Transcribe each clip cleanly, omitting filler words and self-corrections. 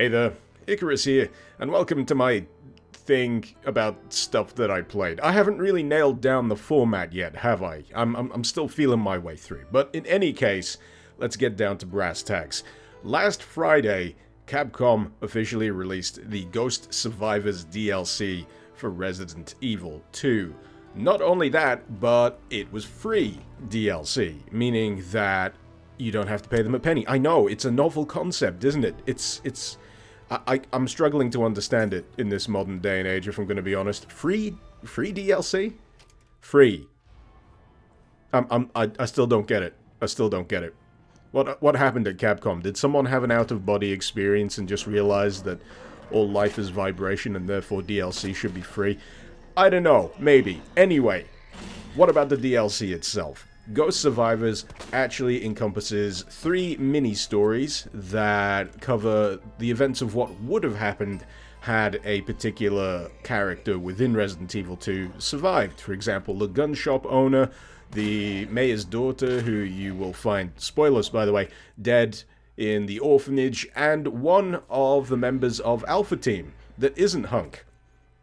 Hey there, Icarus here, and welcome to my thing about stuff that I played. I haven't really nailed down the format yet, have I? I'm still feeling my way through. But in any case, let's get down to brass tacks. Last Friday, Capcom officially released the Ghost Survivors DLC for Resident Evil 2. Not only that, but it was free DLC, meaning that you don't have to pay them a penny. I know, it's a novel concept, isn't it? I'm struggling to understand it in this modern day and age, if I'm going to be honest. Free DLC? Free. I still don't get it. I still don't get it. What happened at Capcom? Did someone have an out-of-body experience and just realize that all life is vibration and therefore DLC should be free? I don't know. Maybe. Anyway, what about the DLC itself? Ghost Survivors actually encompasses 3 mini-stories that cover the events of what would have happened had a particular character within Resident Evil 2 survived. For example, the gun shop owner, the mayor's daughter, who you will find, spoilers by the way, dead in the orphanage, and one of the members of Alpha Team that isn't Hunk,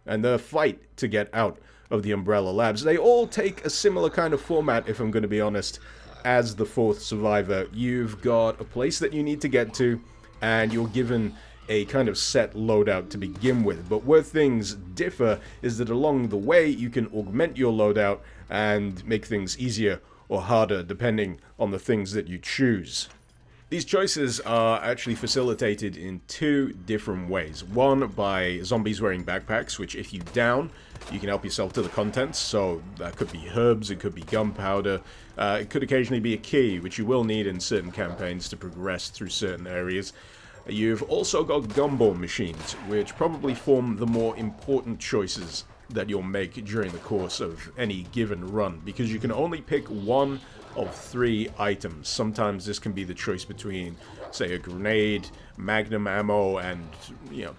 and the fight to get out of the Umbrella Labs. They all take a similar kind of format, if I'm going to be honest, as the 4th survivor. You've got a place that you need to get to, and you're given a kind of set loadout to begin with. But where things differ is that along the way, you can augment your loadout and make things easier or harder, depending on the things that you choose. These choices are actually facilitated in 2 different ways. One, by zombies wearing backpacks, which if you down, you can help yourself to the contents. So that could be herbs, it could be gunpowder, it could occasionally be a key, which you will need in certain campaigns to progress through certain areas. You've also got gumball machines, which probably form the more important choices that you'll make during the course of any given run, because you can only pick one of 3 items. Sometimes this can be the choice between, say, a grenade, magnum ammo, and,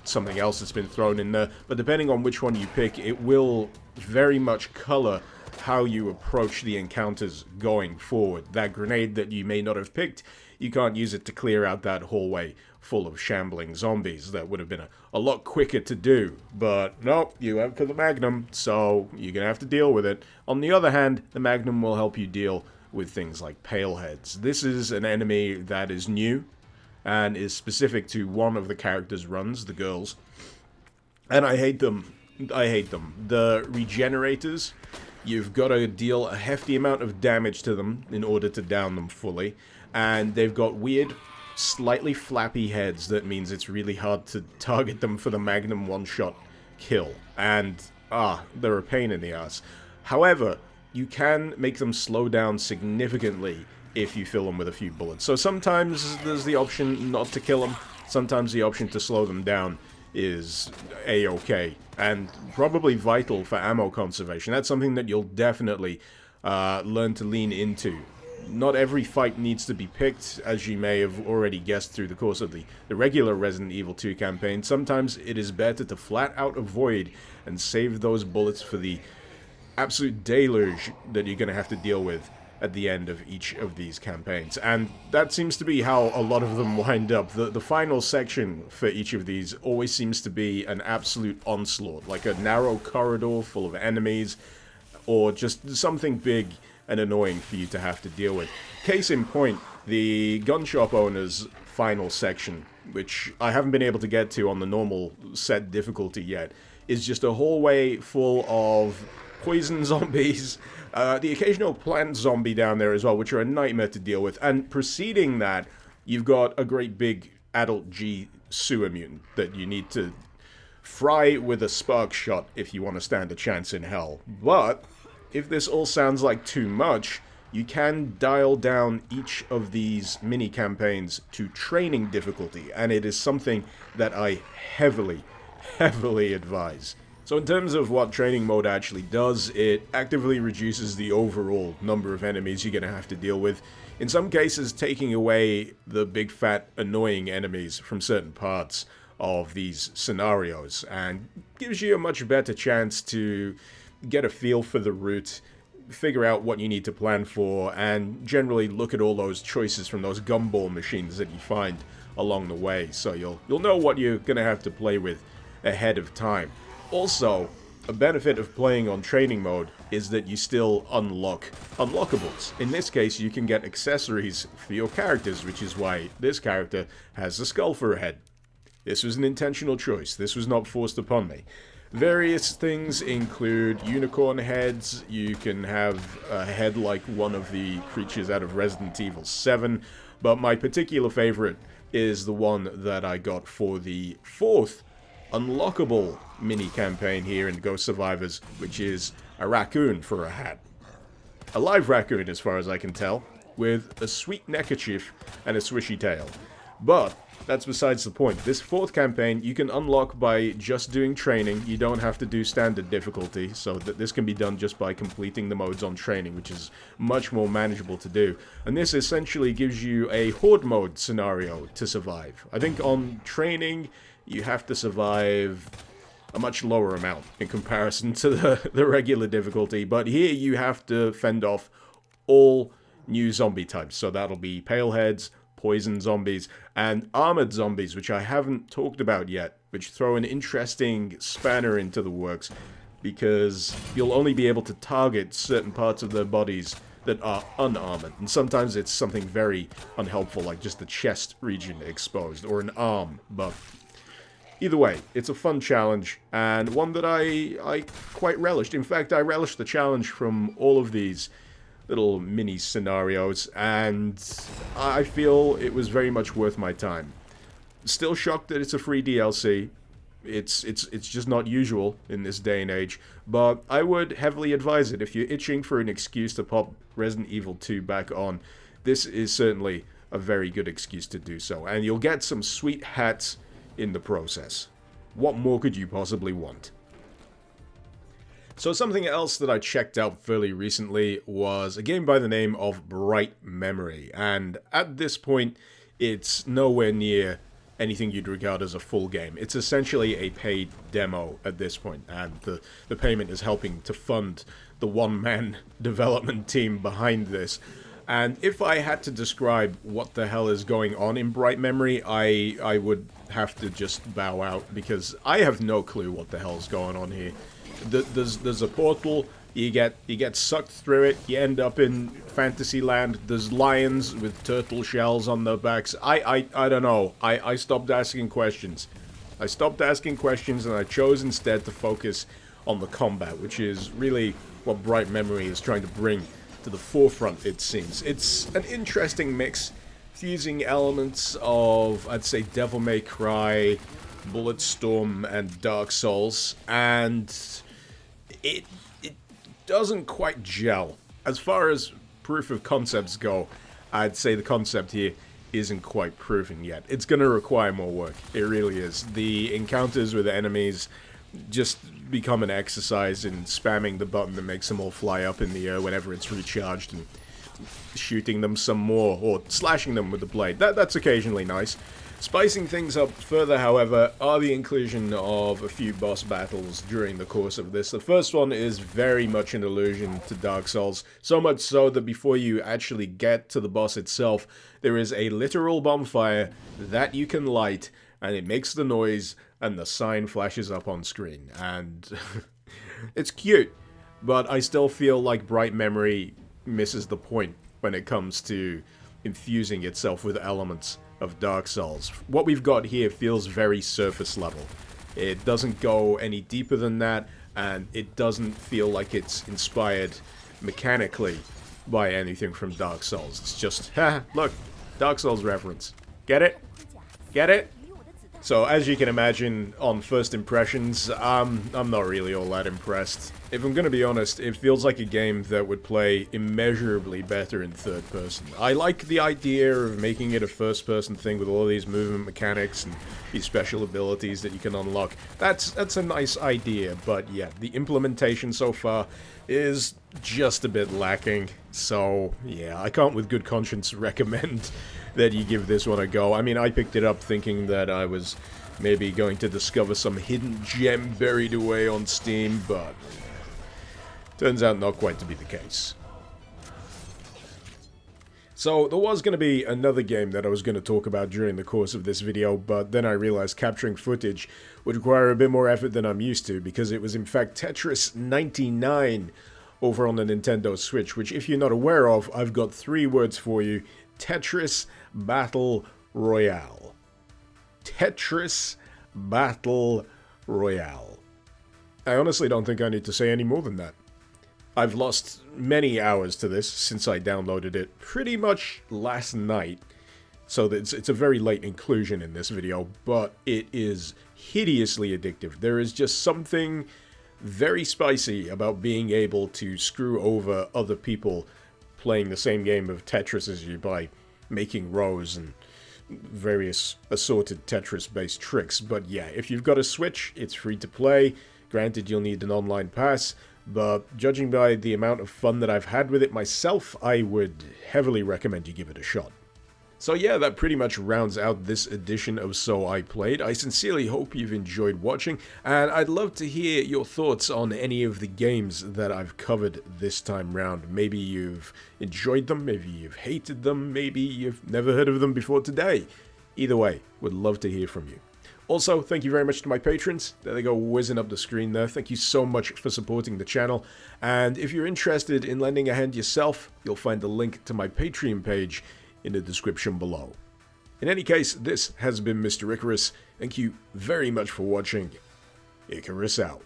something else that's been thrown in there. But depending on which one you pick, it will very much color how you approach the encounters going forward. That grenade that you may not have picked, you can't use it to clear out that hallway full of shambling zombies. That would have been a lot quicker to do. But no, you went for the magnum, so you're going to have to deal with it. On the other hand, the magnum will help you deal with things like paleheads. This is an enemy that is new and is specific to one of the characters' runs, the girls. And I hate them. The regenerators, you've got to deal a hefty amount of damage to them in order to down them fully. And they've got weird, slightly flappy heads that means it's really hard to target them for the magnum one-shot kill. And, they're a pain in the ass. However, you can make them slow down significantly if you fill them with a few bullets. So sometimes there's the option not to kill them, sometimes the option to slow them down is a-okay, and probably vital for ammo conservation. That's something that you'll definitely learn to lean into. Not every fight needs to be picked, as you may have already guessed through the course of the regular Resident Evil 2 campaign. Sometimes it is better to flat out avoid and save those bullets for the absolute deluge that you're going to have to deal with at the end of each of these campaigns. And that seems to be how a lot of them wind up. The final section for each of these always seems to be an absolute onslaught, like a narrow corridor full of enemies, or just something big and annoying for you to have to deal with. Case in point, the gun shop owner's final section, which I haven't been able to get to on the normal set difficulty yet, is just a hallway full of poison zombies, the occasional plant zombie down there as well, which are a nightmare to deal with. And preceding that, you've got a great big adult G sewer mutant that you need to fry with a spark shot if you want to stand a chance in hell. But if this all sounds like too much, you can dial down each of these mini campaigns to training difficulty, and it is something that I heavily advise. So in terms of what training mode actually does, it actively reduces the overall number of enemies you're going to have to deal with. In some cases, taking away the big fat annoying enemies from certain parts of these scenarios, and gives you a much better chance to get a feel for the route, figure out what you need to plan for, and generally look at all those choices from those gumball machines that you find along the way, so you'll know what you're gonna have to play with ahead of time. Also, a benefit of playing on training mode is that you still unlock unlockables. In this case, you can get accessories for your characters, which is why this character has a skull for a head. This was an intentional choice. This was not forced upon me. Various things include unicorn heads. You can have a head like one of the creatures out of Resident Evil 7, but my particular favorite is the one that I got for the 4th unlockable mini-campaign here in Ghost Survivors, which is a raccoon for a hat. A live raccoon, as far as I can tell, with a sweet neckerchief and a swishy tail. But that's besides the point. This 4th campaign you can unlock by just doing training. You don't have to do standard difficulty, so that this can be done just by completing the modes on training, which is much more manageable to do. And this essentially gives you a horde mode scenario to survive. I think on training you have to survive a much lower amount in comparison to the regular difficulty, but here you have to fend off all new zombie types. So that'll be paleheads, poison zombies, and armored zombies, which I haven't talked about yet, which throw an interesting spanner into the works, because you'll only be able to target certain parts of their bodies that are unarmored, and sometimes it's something very unhelpful, like just the chest region exposed, or an arm, but either way, it's a fun challenge, and one that I quite relished. In fact, I relished the challenge from all of these little mini scenarios, and I feel it was very much worth my time. Still shocked that it's a free DLC. It's just not usual in this day and age, but I would heavily advise it if you're itching for an excuse to pop Resident Evil 2 back on. This is certainly a very good excuse to do so, and you'll get some sweet hats in the process. What more could you possibly want? So something else that I checked out fairly recently was a game by the name of Bright Memory, and at this point it's nowhere near anything you'd regard as a full game. It's essentially a paid demo at this point, and the payment is helping to fund the one-man development team behind this. And if I had to describe what the hell is going on in Bright Memory, I would have to just bow out, because I have no clue what the hell's going on here. There's a portal, you get sucked through it, you end up in Fantasyland, there's lions with turtle shells on their backs. I don't know. I stopped asking questions. I stopped asking questions, and I chose instead to focus on the combat, which is really what Bright Memory is trying to bring to the forefront, it seems. It's an interesting mix, fusing elements of, I'd say, Devil May Cry, Bulletstorm, and Dark Souls, and it doesn't quite gel. As far as proof of concepts go, I'd say the concept here isn't quite proven yet. It's going to require more work. It really is. The encounters with enemies just become an exercise in spamming the button that makes them all fly up in the air whenever it's recharged, and shooting them some more, or slashing them with the blade. That's occasionally nice. Spicing things up further, however, are the inclusion of a few boss battles during the course of this. The first one is very much an allusion to Dark Souls, so much so that before you actually get to the boss itself, there is a literal bonfire that you can light, and it makes the noise, and the sign flashes up on screen. And it's cute, but I still feel like Bright Memory misses the point when it comes to infusing itself with elements of Dark Souls. What we've got here feels very surface level. It doesn't go any deeper than that, and it doesn't feel like it's inspired mechanically by anything from Dark Souls. It's just, ha, look, Dark Souls reference. Get it? Get it? So, as you can imagine, on first impressions, I'm not really all that impressed. If I'm gonna be honest, it feels like a game that would play immeasurably better in third person. I like the idea of making it a first person thing with all these movement mechanics and these special abilities that you can unlock. That's a nice idea, but yeah, the implementation so far is just a bit lacking. So, yeah, I can't with good conscience recommend that you give this one a go. I mean, I picked it up thinking that I was maybe going to discover some hidden gem buried away on Steam, but Turns out not quite to be the case. So, there was going to be another game that I was going to talk about during the course of this video, but then I realized capturing footage would require a bit more effort than I'm used to, because it was in fact Tetris 99 over on the Nintendo Switch, which if you're not aware of, I've got 3 words for you. Tetris Battle Royale. Tetris Battle Royale. I honestly don't think I need to say any more than that. I've lost many hours to this since I downloaded it pretty much last night, so it's a very late inclusion in this video, but it is hideously addictive. There is just something very spicy about being able to screw over other people playing the same game of Tetris as you by making rows and various assorted Tetris-based tricks. But yeah, if you've got a Switch, it's free to play. Granted, you'll need an online pass, but judging by the amount of fun that I've had with it myself, I would heavily recommend you give it a shot. So yeah, that pretty much rounds out this edition of So I Played. I sincerely hope you've enjoyed watching, and I'd love to hear your thoughts on any of the games that I've covered this time round. Maybe you've enjoyed them, maybe you've hated them, maybe you've never heard of them before today. Either way, would love to hear from you. Also, thank you very much to my patrons. There they go, whizzing up the screen there. Thank you so much for supporting the channel. And if you're interested in lending a hand yourself, you'll find the link to my Patreon page in the description below. In any case, this has been Mr. Icarus. Thank you very much for watching. Icarus out.